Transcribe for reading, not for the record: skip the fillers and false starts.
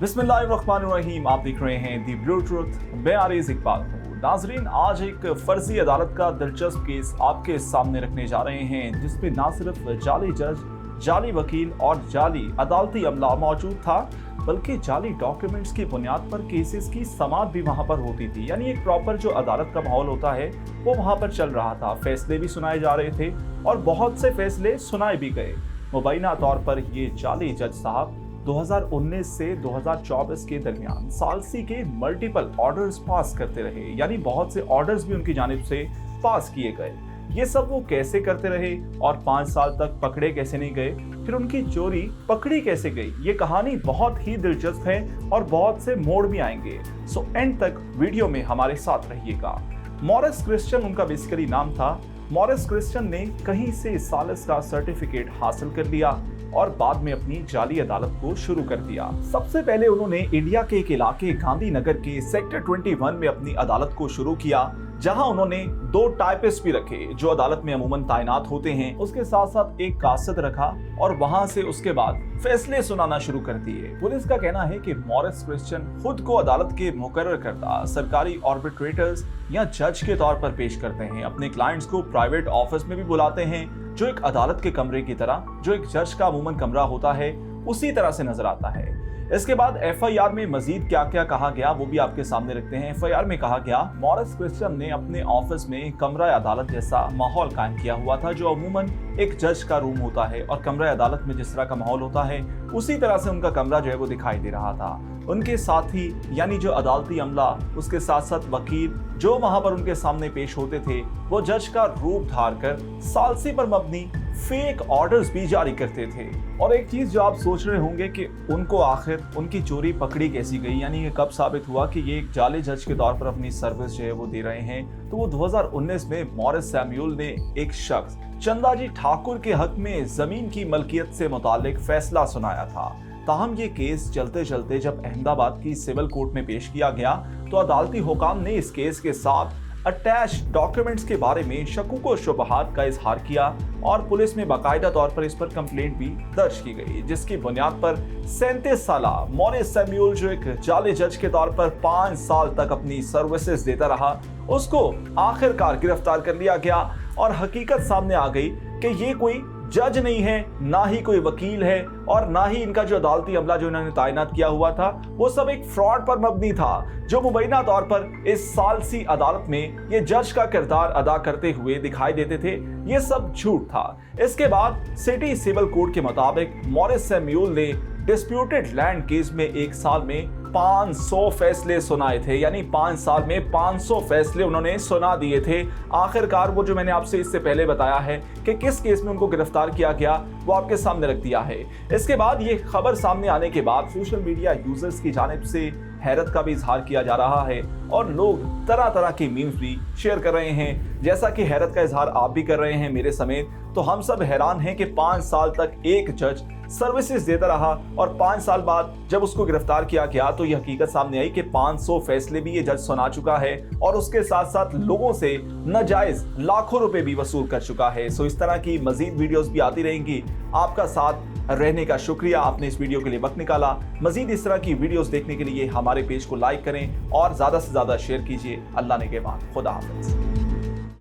बिस्मिल्लाहिर्रहमानिर्रहीम। आप देख रहे हैं दी ब्लू ट्रुथ। मैं आरिज इकबाल हूँ। नाजरीन, आज एक फर्जी अदालत का दिलचस्प केस आपके सामने रखने जा रहे हैं, जिसमें ना सिर्फ जाली जज, जाली वकील और जाली अदालती अमला मौजूद था, बल्कि जाली डॉक्यूमेंट्स की बुनियाद पर केसेस की समाअत भी वहां पर होती थी। यानी एक प्रॉपर जो अदालत का माहौल होता है वो वहां पर चल रहा था। फैसले भी सुनाए जा रहे थे और बहुत से फैसले सुनाए भी गए। मुबैना तौर पर ये जाली जज साहब 2019 से 2024 के दरमियान सालसी के मल्टीपल ऑर्डर्स पास करते रहे। यानी बहुत से ऑर्डर्स भी उनकी जानिब से पास किए गए। ये सब वो कैसे करते रहे और 5 साल तक पकड़े कैसे नहीं गए, फिर उनकी चोरी पकड़ी कैसे गई, ये कहानी बहुत ही दिलचस्प है और बहुत से मोड़ भी आएंगे। सो एंड तक वीडियो में हमारे साथ रहिएगा। मॉरिस क्रिश्चियन उनका बेसिकली नाम था। मॉरिस क्रिश्चियन ने कहीं से सालिस का सर्टिफिकेट हासिल कर लिया और बाद में अपनी जाली अदालत को शुरू कर दिया। सबसे पहले उन्होंने इंडिया के एक इलाके गांधीनगर के सेक्टर 21 में अपनी अदालत को शुरू किया, जहां उन्होंने 2 टाइपिस्ट भी रखे जो अदालत में अमूमन तैनात होते हैं। उसके साथ साथ एक कासिद रखा और वहां से उसके बाद फैसले सुनाना शुरू कर दिए। पुलिस का कहना है कि मॉरिस क्रिश्चियन खुद को अदालत के मुकर्रर करता सरकारी आर्बिट्रेटर्स या जज के तौर पर पेश करते हैं। अपने क्लाइंट्स को प्राइवेट ऑफिस में भी बुलाते हैं, जो एक अदालत के कमरे की तरह, जो एक जज का अमूमन कमरा होता है उसी तरह से नजर आता है। इसके बाद एफआईआर में मजीद क्या क्या कहा गया वो भी आपके सामने रखते हैं। एफआईआर में कहा गया, मॉरिस क्रिश्चियन ने अपने ऑफिस में कमरा अदालत जैसा माहौल कायम किया हुआ था, जो अमूमन एक जज का रूम होता है और कमरा अदालत में जिस तरह का माहौल होता है उसी तरह से उनका कमरा जो है वो दिखाई दे रहा था। उनके साथी यानी जो अदालती अमला, उसके साथ साथ वकील जो वहां पर उनके सामने पेश होते थे, वो जज का रूप धार कर सालसी पर मबनी फेक ऑर्डर्स भी जारी करते थे। और एक चीज जो आप सोच रहे होंगे कि उनको आखिर उनकी चोरी पकड़ी कैसी गई, यानी ये कब साबित हुआ कि ये एक जाली जज के तौर पर अपनी सर्विस जो है वो दे रहे हैं। तो वो 2019 में मॉरिस सैमुअल ने एक शख्स चंदाजी ठाकुर के हक में जमीन की मलकियत से मुतालिक फैसला सुनाया था। ताहम ये केस चलते चलते जब अहमदाबाद की सिविल कोर्ट में पेश किया गया तो अदालती हुकाम ने इस केस के साथ अटैच डॉक्यूमेंट्स के बारे में शकूक व शुबहात का इजहार किया और पुलिस में बाकायदा तौर पर इस पर कंप्लेंट भी दर्ज की गई, जिसकी बुनियाद पर 37 साल मॉरिस सैमुअल, जो एक जाली जज के तौर पर 5 साल तक अपनी सर्विसेज देता रहा, उसको आखिरकार गिरफ्तार कर लिया गया। और हकीकत सामने आ गई कि ये कोई जज नहीं है, ना ही कोई वकील है और ना ही इनका जो अदालती अमला जो इन्होंने तैनात किया हुआ था वो सब एक फ्रॉड पर मबनी था, जो मुबैना तौर पर इस सालसी अदालत में ये जज का किरदार अदा करते हुए दिखाई देते थे। ये सब झूठ था। इसके बाद सिटी सिविल कोर्ट के मुताबिक मॉरिस सैमुअल ने डिस्प्यूटेड लैंड केस में एक साल में 500 फैसले सुनाए थे। यानी 5 साल में 500 फैसले उन्होंने सुना दिए थे। आखिरकार वो जो मैंने आपसे इससे पहले बताया है कि किस केस में उनको गिरफ्तार किया गया, वो आपके सामने रख दिया है। इसके बाद ये खबर सामने आने के बाद सोशल मीडिया यूजर्स की जानिब से हैरत का भी इजहार किया जा रहा है और लोग तरह तरह के मीम्स भी शेयर कर रहे हैं। जैसा कि हैरत का इजहार आप भी कर रहे हैं मेरे समेत, तो हम सब हैरान हैं कि 5 साल तक एक जज सर्विसेज देता रहा और 5 साल बाद जब उसको गिरफ्तार किया गया तो ये हकीकत सामने आई कि 500 फैसले भी ये जज सुना चुका है और उसके साथ साथ लोगों से नाजायज लाखों रुपए भी वसूल कर चुका है। सो इस तरह की मजीद वीडियोस भी आती रहेंगी। आपका साथ रहने का शुक्रिया, आपने इस वीडियो के लिए वक्त निकाला। मजीद इस तरह की वीडियोस देखने के लिए हमारे पेज को लाइक करें और ज्यादा से ज्यादा शेयर कीजिए। अल्लाह ने के बाद खुदा हाफिज।